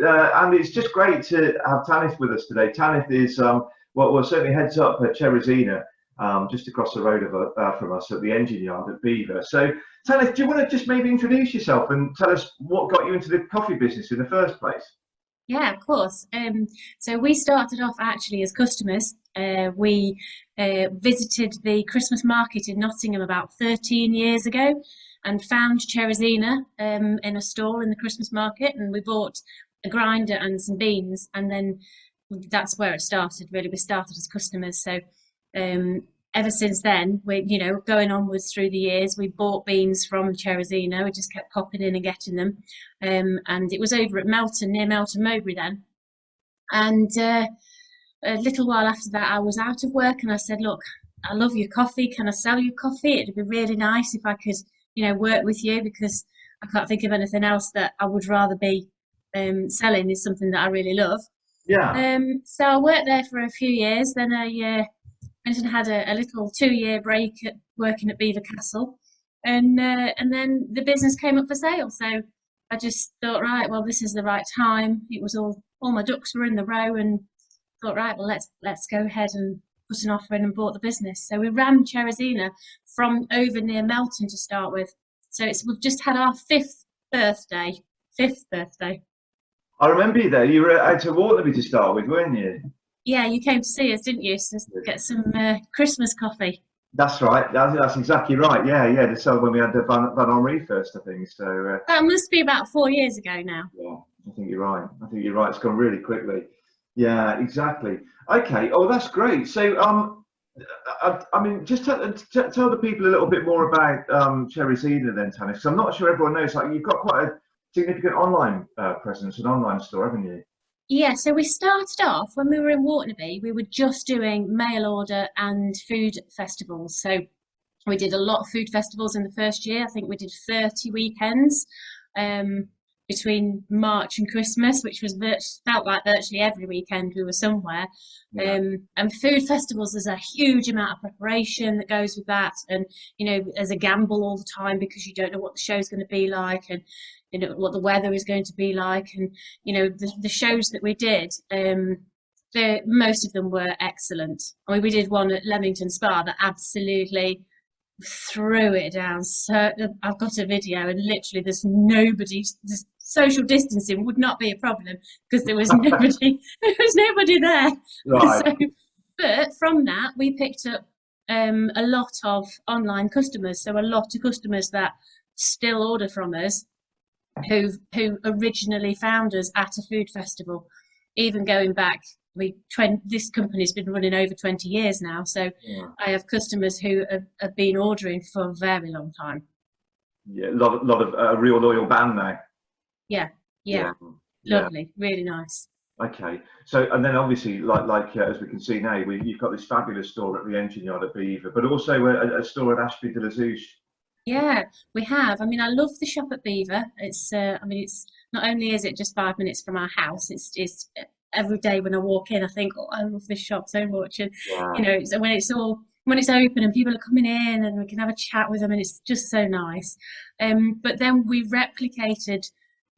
and it's just great to have Tanith with us today. Tanith is well, certainly heads up at Cherizena, just across the road from us at the engine yard at Beaver. So, Tanith, do you want to just maybe introduce yourself and tell us what got you into the coffee business in the first place? Yeah, of course. So we started off actually as customers. We visited the Christmas market in Nottingham about 13 years ago and found Cherizena in a stall in the Christmas market, and we bought a grinder and some beans, and then that's where it started. Really, we started as customers. So ever since then, we, going onwards through the years, we bought beans from Cherizena. We just kept popping in and getting them, and it was over at Melton, near Melton Mowbray then. And a little while after that, I was out of work, and I said, "Look, I love your coffee. Can I sell you coffee? It'd be really nice if I could, work with you, because I can't think of anything else that I would rather be selling. Is something that I really love." Yeah. So I worked there for a few years. Then I went and had a little 2-year break at working at Beaver Castle, and then the business came up for sale. So I just thought, right, well, this is the right time. It was all my ducks were in the row, and thought, right, well, let's go ahead and put an offer in and bought the business. So we ran Cherizena from over near Melton to start with. So we've just had our fifth birthday. Fifth birthday. I remember you there. You were out at Waterloo to start with, weren't you? Yeah, you came to see us, didn't you? To get some Christmas coffee. That's right. That's exactly right. Yeah. To sell when we had the Van Henri first, I think. So That must be about 4 years ago now. yeah, I think you're right. It's gone really quickly. Yeah, exactly. Okay. Oh, that's great. So I mean, just tell the people a little bit more about Cherizena then, Tanith, because I'm not sure everyone knows. Like, you've got quite a significant online presence, an online store, haven't you? Yeah, so we started off when we were in Waternaby, we were just doing mail order and food festivals. So we did a lot of food festivals in the first year. I think we did 30 weekends between March and Christmas, which was felt like virtually every weekend we were somewhere. Yeah. And food festivals, there's a huge amount of preparation that goes with that, and there's a gamble all the time because you don't know what the show's going to be like, and what the weather is going to be like, and the shows that we did. Most of them were excellent. I mean, we did one at Leamington Spa that absolutely threw it down. So I've got a video, and literally there's nobody. Social distancing would not be a problem because there was nobody. There was nobody there. Right. So, but from that we picked up a lot of online customers. So a lot of customers that still order from us, who originally found us at a food festival, even going back. This company's been running over 20 years now, so Yeah. I have customers who have been ordering for a very long time. Yeah, a lot of real loyal band now. Yeah, lovely, really nice. Okay, so and then obviously, like as we can see now, you've got this fabulous store at the engine yard at Beaver, but also a store at Ashby de la Zouch. Yeah, we have. I mean, I love the shop at Beaver. It's not only is it just 5 minutes from our house, it's every day when I walk in, I think, oh, I love this shop so much. And Yeah. so when it's open and people are coming in and we can have a chat with them, and it's just so nice. But then we replicated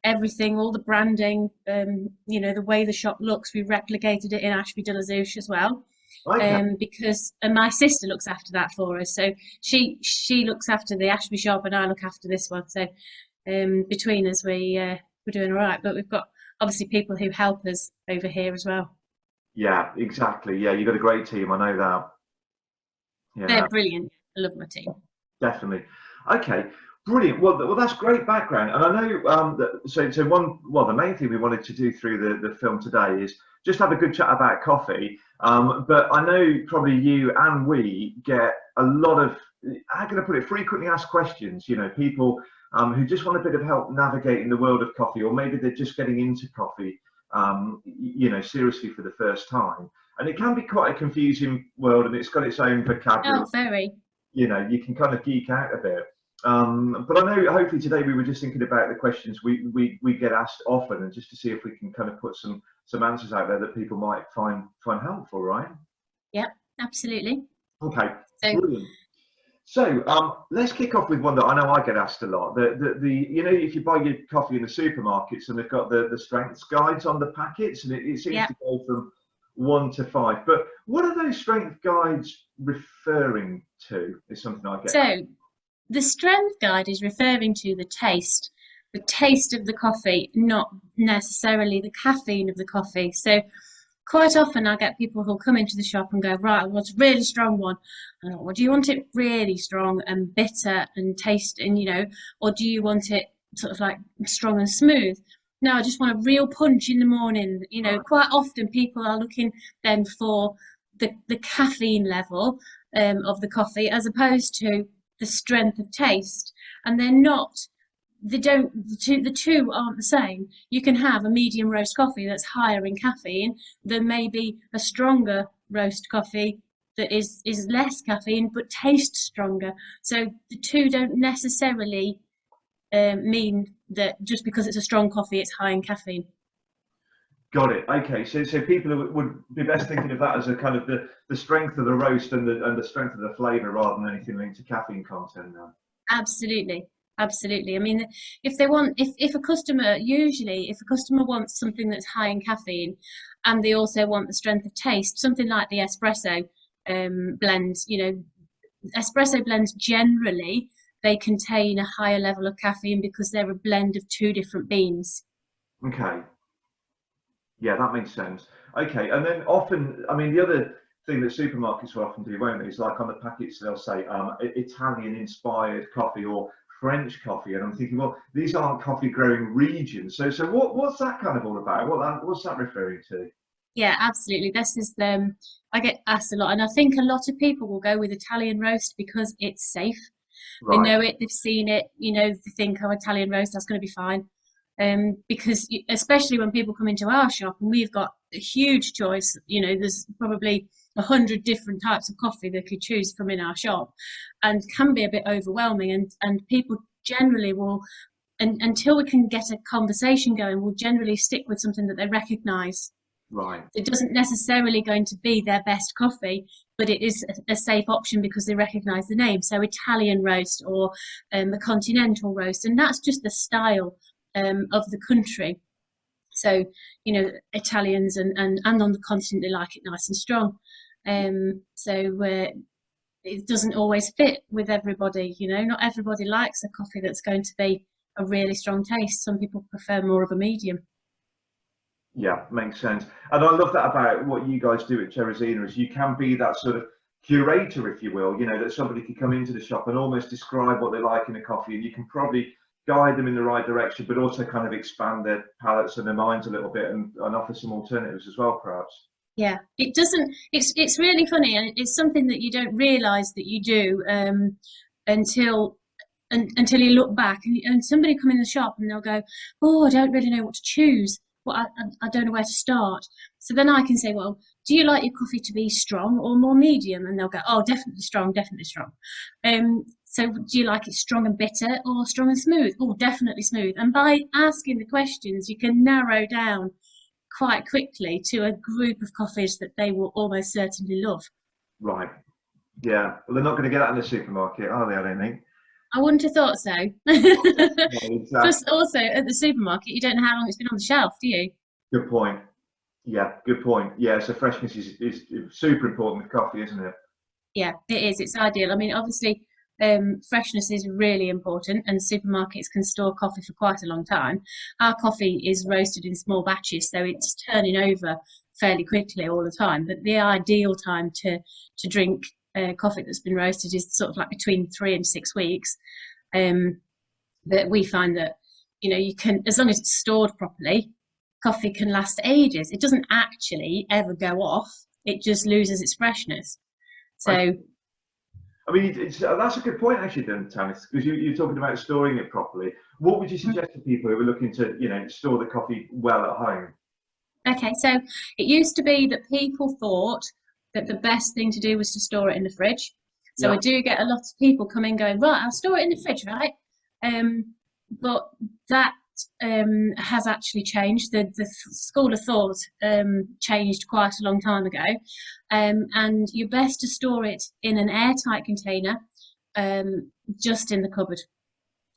everything, all the branding, the way the shop looks, we replicated it in Ashby de la Zouch as well. Okay. Because my sister looks after that for us, so she looks after the Ashby shop and I look after this one. So between us, we're doing all right. But we've got obviously people who help us over here as well. Yeah, exactly. Yeah, you've got a great team. I know that. Yeah. They're brilliant. I love my team. Definitely. Okay, brilliant. Well, that's great background. And I know the main thing we wanted to do through the film today is just have a good chat about coffee. But I know probably you and we get a lot of, how can I put it, frequently asked questions. People who just want a bit of help navigating the world of coffee, or maybe they're just getting into coffee, seriously for the first time. And it can be quite a confusing world, and it's got its own vocabulary. Oh, very. You can kind of geek out a bit. But I know hopefully today we were just thinking about the questions we get asked often, and just to see if we can kind of put some answers out there that people might find helpful, right? Yep, absolutely. Okay, So, brilliant. So let's kick off with one that I know I get asked a lot. You know, if you buy your coffee in the supermarkets and they've got the strengths guides on the packets, and it seems Yeah. to go from 1 to 5. But what are those strength guides referring to? Is something I get. So the strength guide is referring to the taste of the coffee, not necessarily the caffeine of the coffee. So quite often I get people who'll come into the shop and go, right, I want a really strong one. And I go, well, do you want it really strong and bitter and taste, and or do you want it sort of like strong and smooth? No, I just want a real punch in the morning. Quite often people are looking then for the caffeine level of the coffee as opposed to the strength of taste, and they're not. The two aren't the same. You can have a medium roast coffee that's higher in caffeine than maybe a stronger roast coffee that is less caffeine but tastes stronger. So the two don't necessarily mean that just because it's a strong coffee it's high in caffeine. Got it. Okay, so people would be best thinking of that as a kind of the strength of the roast and the strength of the flavour rather than anything linked to caffeine content now. Absolutely. Absolutely. I mean, if a customer wants something that's high in caffeine and they also want the strength of taste, something like the espresso blends, espresso blends generally, they contain a higher level of caffeine because they're a blend of two different beans. Okay. Yeah, that makes sense. Okay, and then often, I mean, the other thing that supermarkets will often do, won't they, is like on the packets they'll say Italian-inspired coffee or French coffee, and I'm thinking, well, these aren't coffee-growing regions. So what's that kind of all about? What's that referring to? Yeah, absolutely. This is I get asked a lot, and I think a lot of people will go with Italian roast because it's safe. They Right. know it, they've seen it, they think, oh, Italian roast, that's going to be fine. Because especially when people come into our shop and we've got a huge choice, there's probably 100 different types of coffee they could choose from in our shop, and can be a bit overwhelming. And people generally will, and until we can get a conversation going, will generally stick with something that they recognise. Right. It doesn't necessarily going to be their best coffee, but it is a safe option because they recognise the name. So Italian roast or a continental roast, and that's just the style of the country. So Italians and on the continent they like it nice and strong. It doesn't always fit with everybody. Not everybody likes a coffee that's going to be a really strong taste. Some people prefer more of a medium. Yeah, makes sense. And I love that about what you guys do at Cherizena is you can be that sort of curator, if you will, that somebody could come into the shop and almost describe what they like in a coffee, and you can probably guide them in the right direction, but also kind of expand their palates and their minds a little bit and offer some alternatives as well, perhaps. Yeah, it doesn't. It's really funny, and it's something that you don't realise that you do until until you look back and somebody come in the shop and they'll go, oh, I don't really know what to choose. Well, I don't know where to start. So then I can say, well, do you like your coffee to be strong or more medium? And they'll go, oh, definitely strong, definitely strong. So do you like it strong and bitter or strong and smooth? Oh, definitely smooth. And by asking the questions, you can narrow down quite quickly to a group of coffees that they will almost certainly love. Right. Yeah. Well, they're not going to get that in the supermarket, are they? I don't think. I wouldn't have thought so. Yeah, exactly. Plus, also at the supermarket, you don't know how long it's been on the shelf, do you? Good point. Yeah, good point. Yeah, so freshness is super important with coffee, isn't it? Yeah, it is. It's ideal. I mean, obviously, freshness is really important, and supermarkets can store coffee for quite a long time. Our coffee is roasted in small batches, so it's turning over fairly quickly all the time. But the ideal time to drink coffee that's been roasted is sort of like between 3 and 6 weeks. But we find that you can, as long as it's stored properly, coffee can last ages. It doesn't actually ever go off. It just loses its freshness. So. I mean, that's a good point actually, then, Tanith, because you're talking about storing it properly. What would you suggest to people who are looking to, store the coffee well at home? Okay, so it used to be that people thought that the best thing to do was to store it in the fridge. So I do get a lot of people coming going, right, I'll store it in the fridge, right? But that has actually changed. The school of thought changed quite a long time ago. And you're best to store it in an airtight container. just in the cupboard,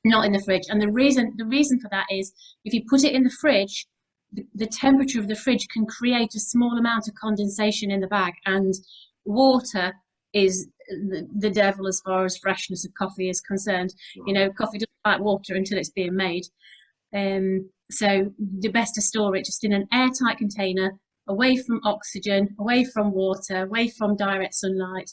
not in the fridge. And the reason for that is if you put it in the fridge, the temperature of the fridge can create a small amount of condensation in the bag, and water is the devil as far as freshness of coffee is concerned. You know, coffee doesn't like water until it's being made. So the best to store it just in an airtight container, away from oxygen, away from water, away from direct sunlight,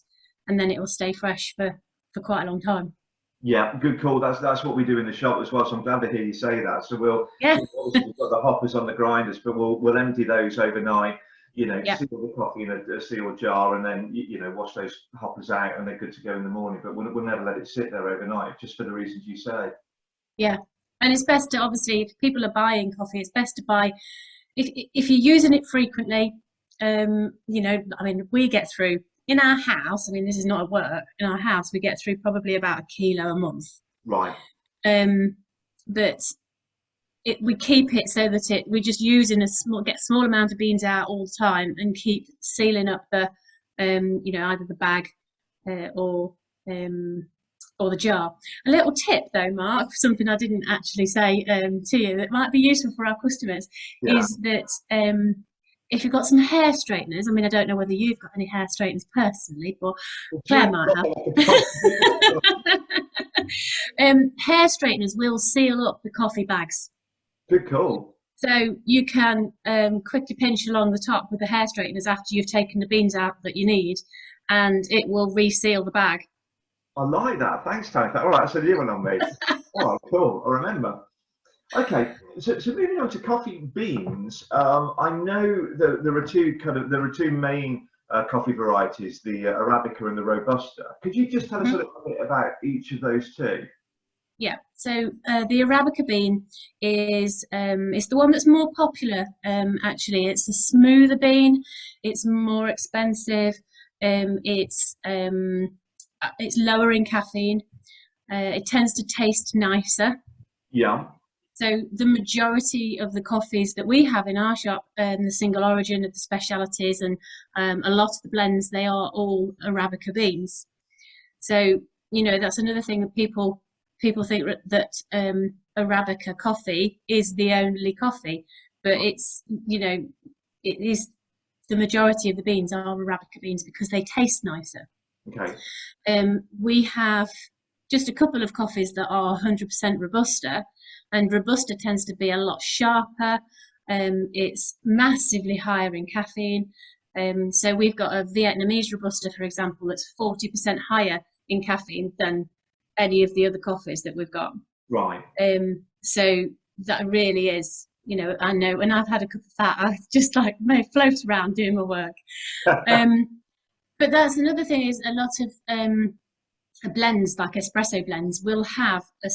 and then it will stay fresh for quite a long time. Yeah, good call. That's what we do in the shop as well. So I'm glad to hear you say that. So Yeah. obviously we've got the hoppers on the grinders, but we'll empty those overnight. You know, Yeah. seal the coffee in a sealed jar, and then you know, wash those hoppers out, and they're good to go in the morning. But we'll never let it sit there overnight, just for the reasons you say. Yeah, and it's best to, obviously, if people are buying coffee, it's best to buy if you're using it frequently. You know, I mean, we get through in our house. I mean, this is not at work. In our house, we get through probably about 1 kilo a month. Right. But we keep it so that we just use in get small amount of beans out all the time, and keep sealing up the, you know, either the bag or the jar. A little tip though, Mark, something I didn't actually say to you that might be useful for our customers, is that if you've got some hair straighteners, I mean, I don't know whether you've got any hair straighteners personally, but Claire might have. Hair straighteners will seal up the coffee bags. Good call. So you can quickly pinch along the top with the hair straighteners after you've taken the beans out that you need, and it will reseal the bag. I like that. Thanks, Tanith. All right, that's a new one on me. Oh, cool. I remember. Okay, so moving on to coffee beans. I know that there are two main coffee varieties, the Arabica and the Robusta. Could you just tell us a little bit about each of those two? Yeah, so the Arabica bean is the one that's more popular. Actually, it's a smoother bean. It's more expensive. It's lower in caffeine. It tends to taste nicer. Yeah. So the majority of the coffees that we have in our shop, the single origin of the specialities, and a lot of the blends, they are all Arabica beans. So, you know, that's another thing that people think that Arabica coffee is the only coffee, but it's, you know, it is, the majority of the beans are Arabica beans because they taste nicer. Okay. We have just a couple of coffees that are 100% Robusta, and Robusta tends to be a lot sharper. It's massively higher in caffeine. So we've got a Vietnamese Robusta, for example, that's 40% higher in caffeine than any of the other coffees that we've got. Right. So that really is, you know, I know when I've had a cup of that, I just like may float around doing my work. But that's another thing, is a lot of blends, like espresso blends, will have a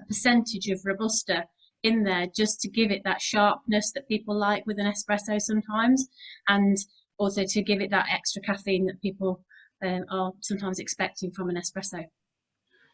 percentage of Robusta in there just to give it that sharpness that people like with an espresso sometimes, and also to give it that extra caffeine that people are sometimes expecting from an espresso.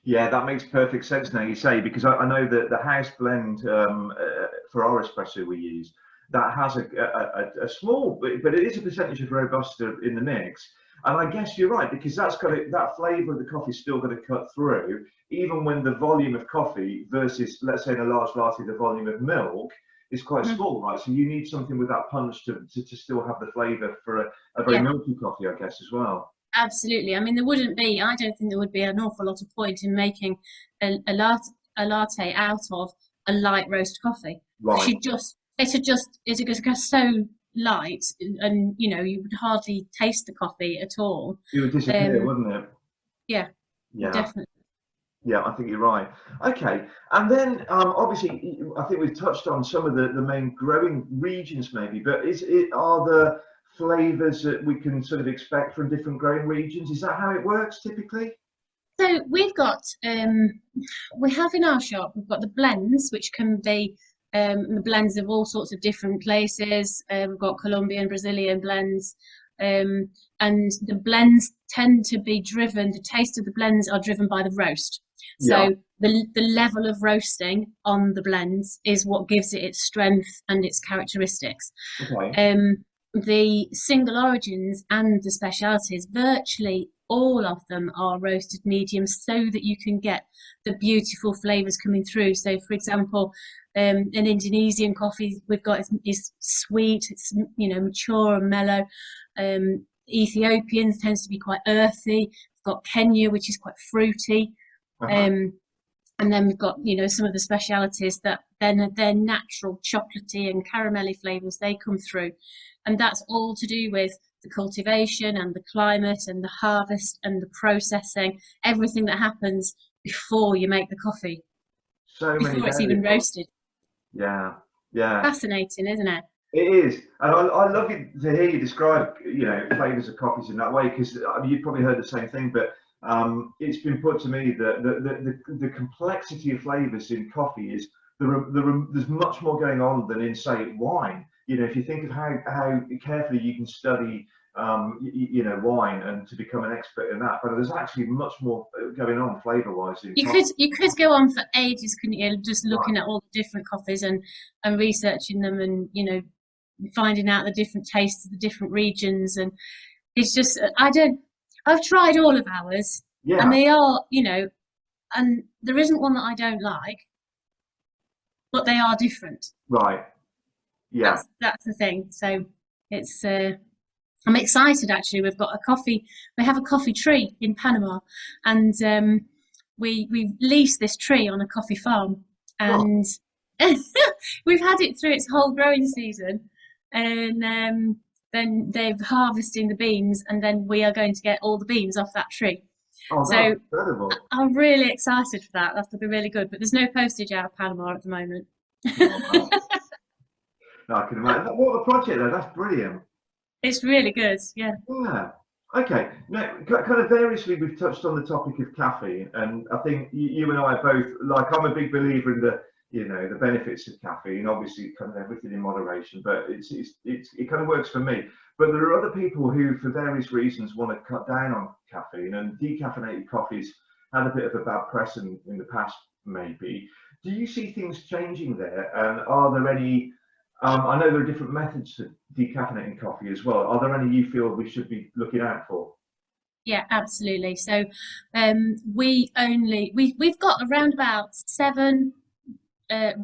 Yeah, that makes perfect sense now you say, because I know that the house blend for our espresso we use, that has a small, but it is a percentage of Robusta in the mix. And I guess you're right, because that flavour of the coffee is still going to cut through, even when the volume of coffee versus, let's say in a large latte, the volume of milk is quite small, right? So you need something with that punch to still have the flavour for a very milky coffee, I guess, as well. Absolutely. I mean, I don't think there would be an awful lot of point in making a latte out of a light roast coffee. Right. It's just so light, and you know, you would hardly taste the coffee at all. It would disappear, wouldn't it? Yeah, definitely. Yeah, I think you're right. Okay, and then obviously, I think we've touched on some of the main growing regions, maybe. But are the flavours that we can sort of expect from different growing regions? Is that how it works typically? So we have in our shop, we've got the blends, which can be the blends of all sorts of different places. We've got Colombian, Brazilian blends, and the blends tend to be driven, the taste of the blends are driven by the roast. So the level of roasting on the blends is what gives it its strength and its characteristics. Okay. The single origins and the specialities, virtually all of them are roasted medium so that you can get the beautiful flavors coming through. So, for example, an Indonesian coffee we've got is sweet, it's mature and mellow. Ethiopian tends to be quite earthy. We've got Kenya, which is quite fruity. And then we've got, some of the specialities that then they're natural chocolatey and caramelly flavors, they come through. And that's all to do with the cultivation and the climate and the harvest and the processing, everything that happens before you make the coffee, before it's even roasted. Yeah. Fascinating, isn't it? It is, and I love it to hear you describe, flavors of coffees in that way, because you've probably heard the same thing, but it's been put to me that the complexity of flavors in coffee is there's much more going on than in, say, wine. If you think of how carefully you can study wine and to become an expert in that, but there's actually much more going on flavor-wise in coffee. You could go on for ages, couldn't you, just looking at all the different coffees and researching them, and finding out the different tastes of the different regions. And it's just, I've tried all of ours, and they are, and there isn't one that I don't like, but they are different. Right. Yeah. That's the thing. So it's, I'm excited actually. We have a coffee tree in Panama, and we leased this tree on a coffee farm, and we've had it through its whole growing season, and then they're harvesting the beans, and then we are going to get all the beans off that tree. Oh, that's incredible. I'm really excited for that. That's going to be really good. But there's no postage out of Panama at the moment. Oh, no, I can imagine. What a project though. That's brilliant. It's really good. Yeah. Yeah. Okay. Now, kind of variously, we've touched on the topic of caffeine, and I think you and I are both, like, I'm a big believer in the benefits of caffeine. Obviously, kind of everything in moderation, but it kind of works for me. But there are other people who, for various reasons, want to cut down on caffeine, and decaffeinated coffees had a bit of a bad press in the past, maybe. Do you see things changing there? And are there any? I know there are different methods to decaffeinating coffee as well. Are there any you feel we should be looking out for? Yeah, absolutely. So we've got around about 7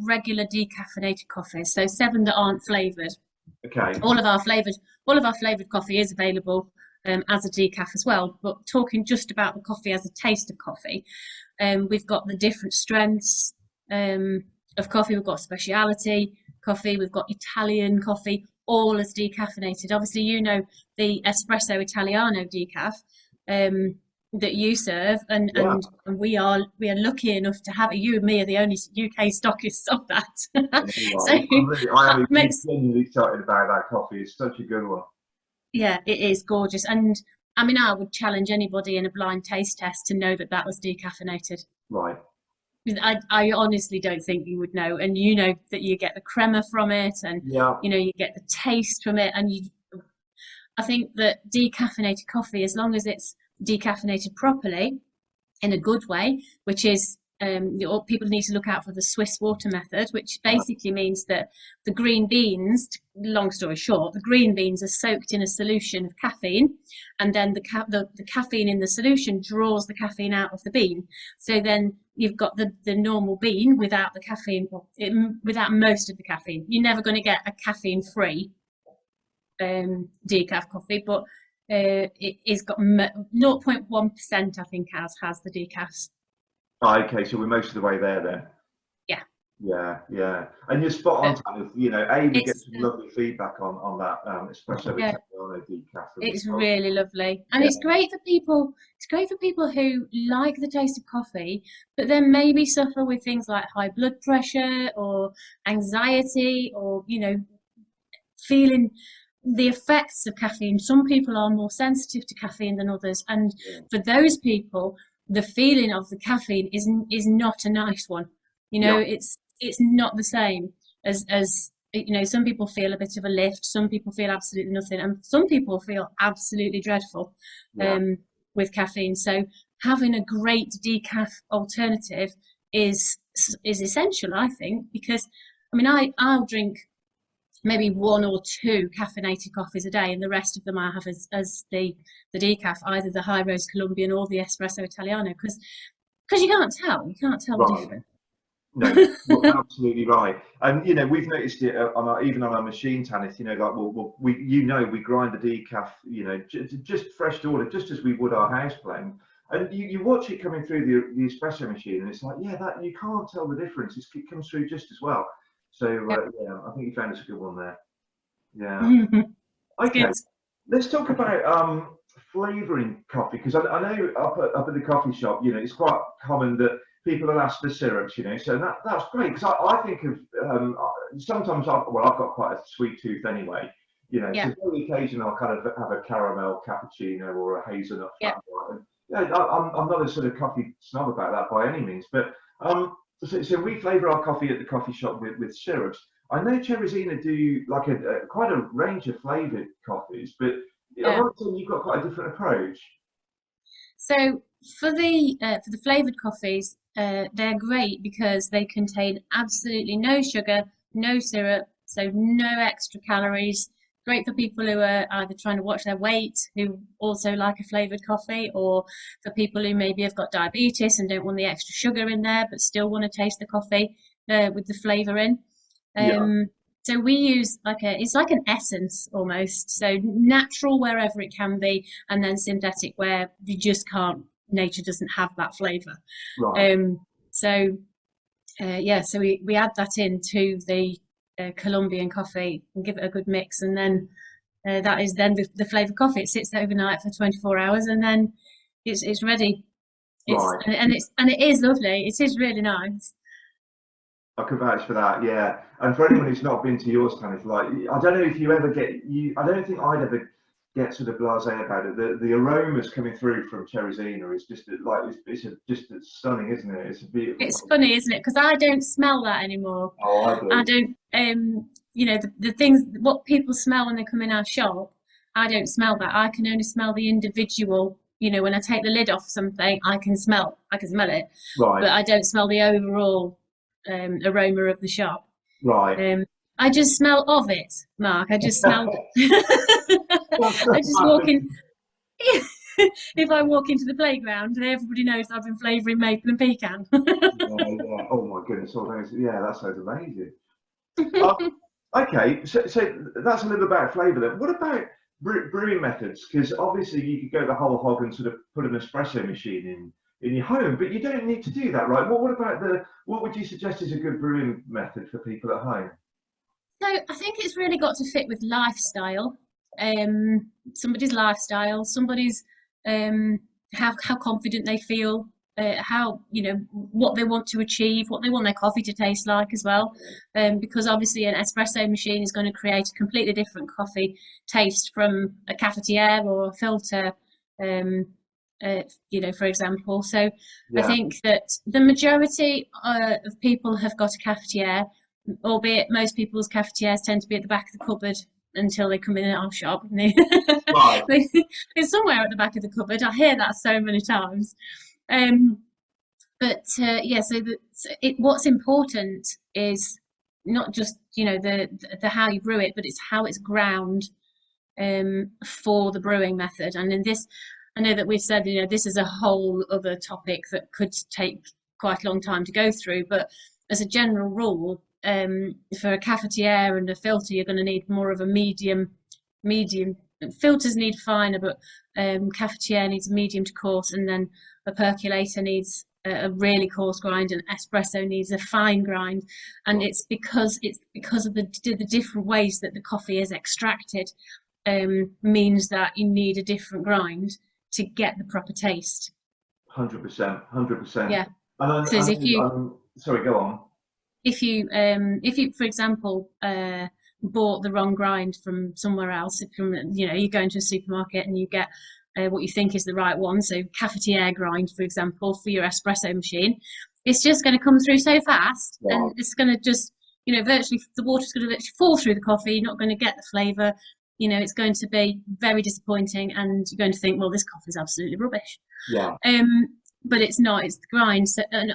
regular decaffeinated coffees, so 7 that aren't flavored. Okay. All of our flavored coffee is available as a decaf as well. But talking just about the coffee as a taste of coffee, we've got the different strengths of coffee. We've got specialty coffee, we've got Italian coffee, all as decaffeinated. Obviously, the espresso Italiano decaf that you serve, and we are lucky enough to have it. You and me are the only UK stockists of that. So I am genuinely excited about that coffee. It's such a good one. Yeah, it is gorgeous, and I mean, I would challenge anybody in a blind taste test to know that was decaffeinated. Right. I honestly don't think you would know, and that you get the crema from it, and you get the taste from it, and I think that decaffeinated coffee, as long as it's decaffeinated properly, in a good way, which is people need to look out for the Swiss water method, which basically means that the green beans, long story short, the green beans are soaked in a solution of caffeine, and then the caffeine in the solution draws the caffeine out of the bean. So then you've got the normal bean without the caffeine, without most of the caffeine. You're never going to get a caffeine-free decaf coffee, but it is got 0.1%, I think, has the decaf. Oh, okay, so we're most of the way there then. Yeah. And you're spot on, Tanith. We get some lovely feedback on that espresso Italiano decaf. It's really lovely, and it's great for people. It's great for people who like the taste of coffee, but then maybe suffer with things like high blood pressure or anxiety, or feeling the effects of caffeine. Some people are more sensitive to caffeine than others, and for those people, the feeling of the caffeine is not a nice one. It's not the same as some people feel a bit of a lift, some people feel absolutely nothing, and some people feel absolutely dreadful with caffeine. So having a great decaf alternative is essential, I think, because I mean, I'll drink maybe one or two caffeinated coffees a day, and the rest of them I have as the decaf, either the high roast Colombian or the espresso Italiano, because you can't tell the Right. difference. No, you're absolutely right. And we've noticed it even on our machine, Tanith. Like we grind the decaf, just fresh to order, just as we would our house blend. And you watch it coming through the espresso machine, and it's like, yeah, that you can't tell the difference. It comes through just as well. So Yep. yeah, I think you found us a good one there. Yeah. It's Okay. good. Let's talk about flavouring coffee, because I know up at the coffee shop, it's quite common that people will ask for syrups, so that's great, because I think of sometimes I've got quite a sweet tooth anyway, Yeah. so on the occasion I'll kind of have a caramel cappuccino or a hazelnut Yeah. flat white. And, I'm not a sort of coffee snob about that by any means, but so we flavour our coffee at the coffee shop with syrups. I know Cherizena do like quite a range of flavoured coffees, but Yeah. you've got quite a different approach. So for the flavored coffees, they're great because they contain absolutely no sugar, no syrup, so no extra calories. Great for people who are either trying to watch their weight, who also like a flavored coffee, or for people who maybe have got diabetes and don't want the extra sugar in there, but still want to taste the coffee with the flavor in. Yeah. So we use it's like an essence almost. So natural wherever it can be, and then synthetic where you just can't. Nature doesn't have that flavor. Right. So yeah, so we add that into the Colombian coffee and give it a good mix, and then that is then the flavored coffee. It sits overnight for 24 hours, and then it's ready. Right. And it is lovely. It is really nice. I can vouch for that, yeah. And for anyone who's not been to yours, kind of like, I don't know if you ever I don't think I'd ever get sort of blasé about it. The aromas coming through from Cherizena is just like just stunning, isn't it? It's a beautiful. It's funny, isn't it? Because I don't smell that anymore. Oh, I I do. don't, the things, what people smell when they come in our shop, I don't smell that. I can only smell the individual. When I take the lid off something, I can smell it, Right. but I don't smell the overall aroma of the shop. Right. I just smell of it, Mark. I just smell. I just walk in. If I walk into the playground, everybody knows I've been flavouring maple and pecan. Yeah. Oh my goodness. Yeah, that sounds amazing. Okay, so that's a little about flavour then. What about brewing methods? Because obviously you could go the whole hog and sort of put an espresso machine in your home, but you don't need to do that, right? What about what would you suggest is a good brewing method for people at home? So I think it's really got to fit with lifestyle. Somebody's lifestyle, somebody's how confident they feel, how what they want to achieve, what they want their coffee to taste like as well. Because obviously an espresso machine is going to create a completely different coffee taste from a cafetiere or a filter. For example. So I Yeah. think that the majority of people have got a cafetiere, albeit most people's cafetières tend to be at the back of the cupboard until they come in our shop. And Right. they're somewhere at the back of the cupboard. I hear that so many times. What's important is not just the how you brew it, but it's how it's ground for the brewing method. And in this, I know that we've said this is a whole other topic that could take quite a long time to go through, but as a general rule, for a cafetiere and a filter, you're going to need more of a medium. Filters need finer, but cafetiere needs medium to coarse, and then a percolator needs a really coarse grind, and espresso needs a fine grind. And it's because of the different ways that the coffee is extracted, means that you need a different grind to get the proper taste. 100%, 100%. Yeah. So if you sorry, go on. If you, for example, bought the wrong grind from somewhere else, you go into a supermarket and you get what you think is the right one, so cafetiere grind, for example, for your espresso machine, it's just going to come through so fast, and it's going to just, virtually the water's going to literally fall through the coffee. You're not going to get the flavour. It's going to be very disappointing, and you're going to think, well, this coffee is absolutely rubbish. Yeah. But it's not. It's the grind. So, and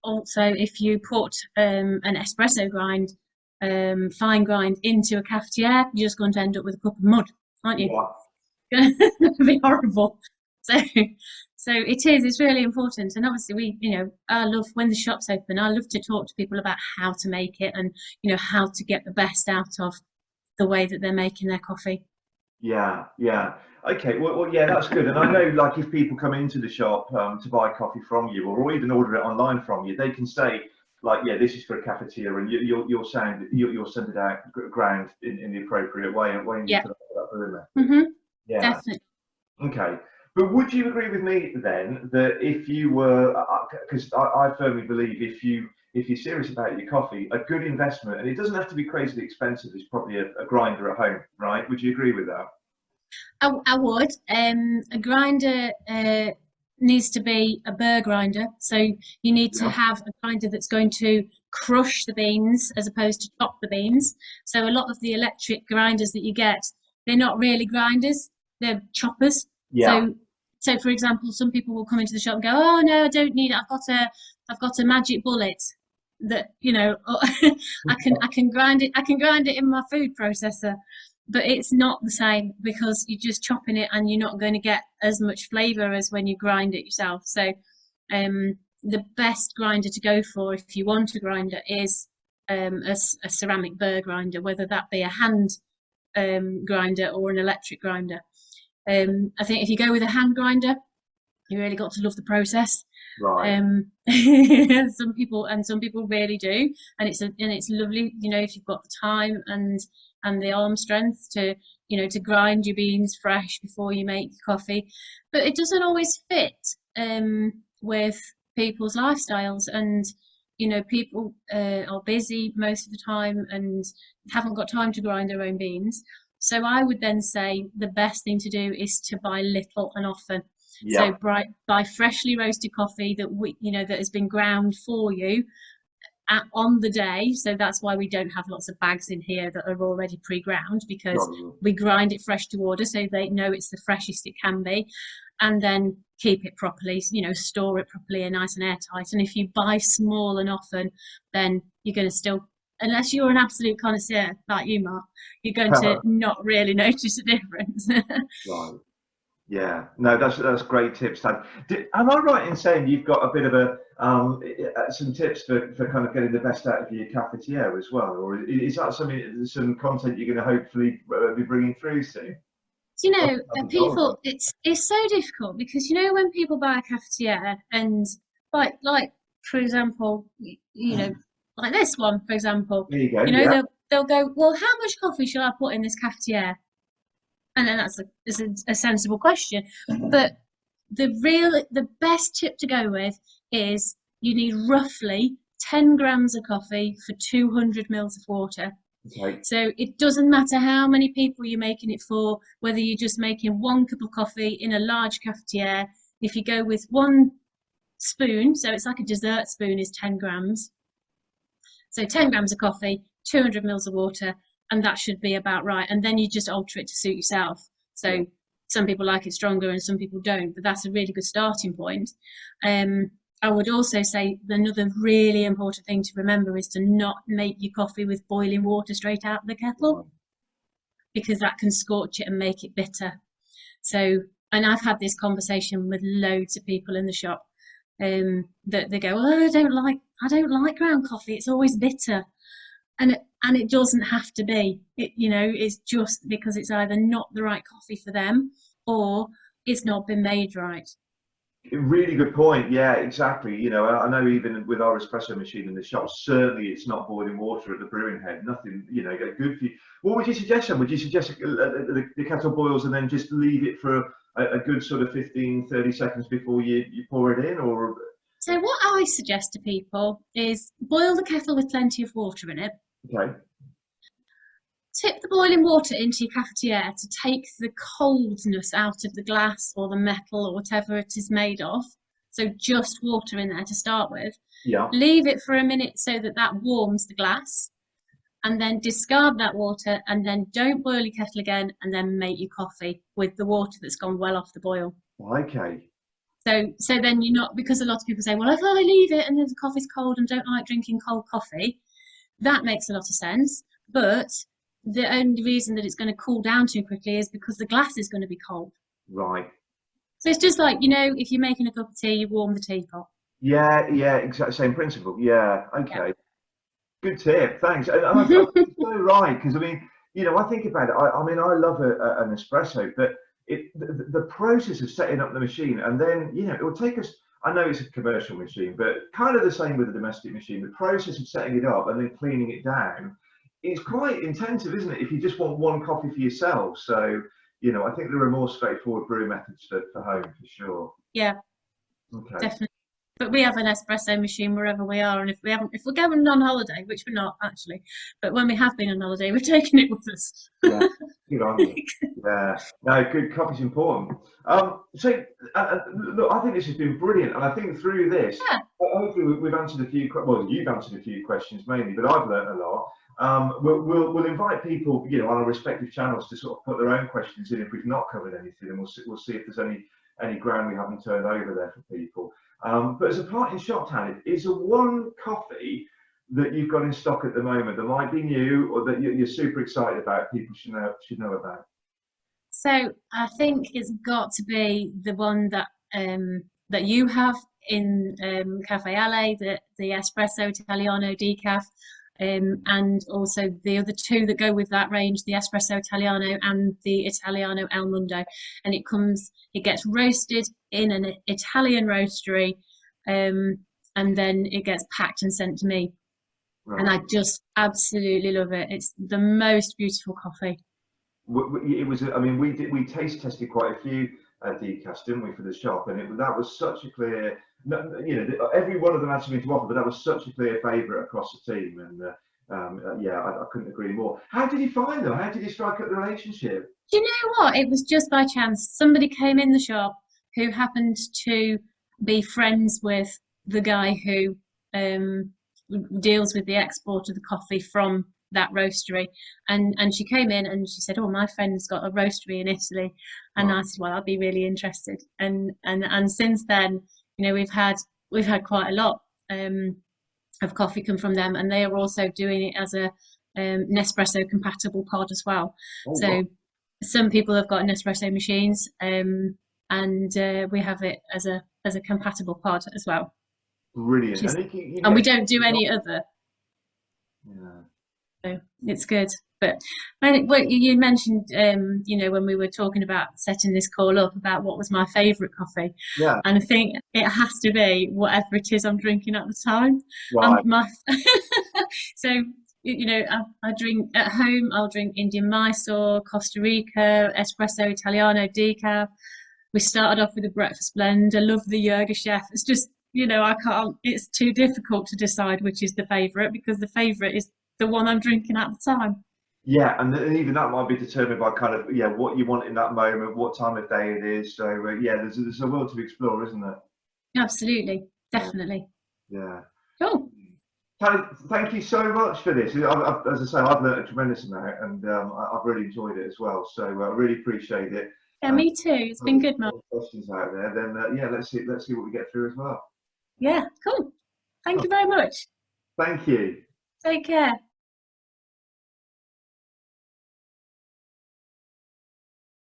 also, if you put an espresso grind fine grind into a cafetiere, you're just going to end up with a cup of mud, aren't you? Yeah. It's going to be horrible. So, it's really important. And obviously, I love when the shop's open. I love to talk to people about how to make it and how to get the best out of the way that they're making their coffee. Yeah, yeah. Okay, well, yeah, that's good. And I know, like, if people come into the shop to buy coffee from you, or even order it online from you, they can say, like, yeah, this is for a cafetiere, and you'll send it out ground in the appropriate way, and when you Yeah. put it that brewing method. Mm-hmm. Yeah. Definitely. Okay. But would you agree with me then that if you were, because I firmly believe if you're serious about your coffee, a good investment, and it doesn't have to be crazily expensive, is probably a grinder at home, right? Would you agree with that? I would. A grinder needs to be a burr grinder. So you need to Yeah. have a grinder that's going to crush the beans as opposed to chop the beans. So a lot of the electric grinders that you get, they're not really grinders, they're choppers. Yeah. So for example, some people will come into the shop and go, "Oh no, I don't need it. I've got a magic bullet that I can grind it. I can grind it in my food processor." But it's not the same because you're just chopping it and you're not going to get as much flavour as when you grind it yourself. So the best grinder to go for if you want a grinder is a ceramic burr grinder, whether that be a hand grinder or an electric grinder. I think if you go with a hand grinder, you really got to love the process. Right. Some people really do, and it's lovely, if you've got the time and the arm strength to grind your beans fresh before you make your coffee. But it doesn't always fit with people's lifestyles, and people are busy most of the time and haven't got time to grind their own beans. So I would then say the best thing to do is to buy little and often. Yeah. So buy freshly roasted coffee that has been ground for you on the day. So that's why we don't have lots of bags in here that are already pre-ground, because we grind it fresh to order so they know it's the freshest it can be, and then keep it properly, store it properly and nice and airtight. And if you buy small and often, then you're going to still, unless you're an absolute connoisseur like you, Mark, you're going to not really notice a difference. Right. Yeah, no, that's great tips, Tad. Am I right in saying you've got a bit of some tips for kind of getting the best out of your cafetiere as well, or is that some content you're going to hopefully be bringing through soon? People, it's so difficult because when people buy a cafetiere and like for example, like this one, for example, There you go. Yeah. they'll go, well, how much coffee should I put in this cafetiere? And then that's a sensible question. But the best tip to go with is you need roughly 10 grams of coffee for 200 mils of water. Okay. So it doesn't matter how many people you're making it for, whether you're just making one cup of coffee in a large cafetiere. If you go with 1 spoon, so it's like a dessert spoon is 10 grams. So 10 grams of coffee, 200 mils of water, and that should be about right. And then you just alter it to suit yourself. So some people like it stronger and some people don't, but that's a really good starting point. I would also say another really important thing to remember is to not make your coffee with boiling water straight out of the kettle, because that can scorch it and make it bitter. So, and I've had this conversation with loads of people in the shop that they go, "Oh, I don't like ground coffee. It's always bitter," and it doesn't have to be. It's just because it's either not the right coffee for them or it's not been made right. Really good point. Yeah, exactly. I know even with our espresso machine in the shop, certainly it's not boiling water at the brewing head. Nothing, good for you. What would you suggest then? Would you suggest the kettle boils and then just leave it for a good sort of 15, 30 seconds before you pour it in? Or so what I suggest to people is boil the kettle with plenty of water in it. Okay. Tip the boiling water into your cafetiere to take the coldness out of the glass or the metal or whatever it is made of. So just water in there to start with. Yeah. Leave it for a minute so that warms the glass, and then discard that water, and then don't boil your kettle again, and then make your coffee with the water that's gone well off the boil. Okay. So then you're not, because a lot of people say, well, if I leave it and the coffee's cold and don't like drinking cold coffee, that makes a lot of sense. But the only reason that it's going to cool down too quickly is because the glass is going to be cold. Right. So it's just like, if you're making a cup of tea, you warm the teapot. Yeah, yeah, exactly same principle. Yeah, okay. Yeah. Good tip, thanks. And I think you're so right, because I mean, I think about it. I mean, I love an espresso, but the process of setting up the machine, and then it will take us. I know it's a commercial machine, but kind of the same with a domestic machine. The process of setting it up and then cleaning it down is quite intensive, isn't it? If you just want one coffee for yourself. So, I think there are more straightforward brewing methods for home for sure. Yeah, Okay. definitely. But we have an espresso machine wherever we are, and if we're going on holiday, which we're not actually, but when we have been on holiday, we're taking it with us. Yeah, good on you. Yeah, no, good coffee's important. So look, I think this has been brilliant, and I think through this, Yeah. hopefully we've answered a few. Well, you've answered a few questions mainly, but I've learned a lot. We'll invite people, on our respective channels to sort of put their own questions in if we've not covered anything, and we'll see if there's any ground we haven't turned over there for people. But as a parting shot, Tanith, is there one coffee that you've got in stock at the moment that might be new or that you're super excited about, people should know about? So I think it's got to be the one that you have in Cafe Ale, the Espresso Italiano decaf, and also the other two that go with that range, the Espresso Italiano and the Italiano Al Mundo. And it gets roasted in an Italian roastery, and then it gets packed and sent to me. Right. And I just absolutely love it. It's the most beautiful coffee. It was. I mean, we taste tested quite a few decaf, didn't we, for the shop, and that was such a clear. Every one of them had something to offer, but that was such a clear favourite across the team, and I couldn't agree more. How did you find them? How did you strike up the relationship? Do you know what? It was just by chance. Somebody came in the shop who happened to be friends with the guy who deals with the export of the coffee from that roastery, and she came in and she said, "Oh, my friend's got a roastery in Italy," and I said, "Well, I'd be really interested." And since then, we've had quite a lot of coffee come from them, and they are also doing it as a Nespresso compatible pod as well. Oh, so wow. Some people have got Nespresso machines, and we have it as a compatible pod as well. Brilliant. And we don't do any other. Yeah. So it's good. But what you mentioned, when we were talking about setting this call up, about what was my favourite coffee. Yeah. And I think it has to be whatever it is I'm drinking at the time. Right. So, I drink at home, I'll drink Indian Mysore, Costa Rica, Espresso Italiano, decaf. We started off with a breakfast blend. I love the Yirgacheffe. It's just, I can't, it's too difficult to decide which is the favourite, because the favourite is the one I'm drinking at the time. Yeah, and even that might be determined by kind of what you want in that moment, what time of day it is. So there's a world to explore, isn't there? Absolutely, definitely. Yeah. Cool. Thank you so much for this. As I say, I've learned a tremendous amount, and I've really enjoyed it as well. So I really appreciate it. Yeah, me too. It's been good, Mark. Questions out there, then let's see what we get through as well. Yeah, cool. Thank you very much. Thank you. Take care.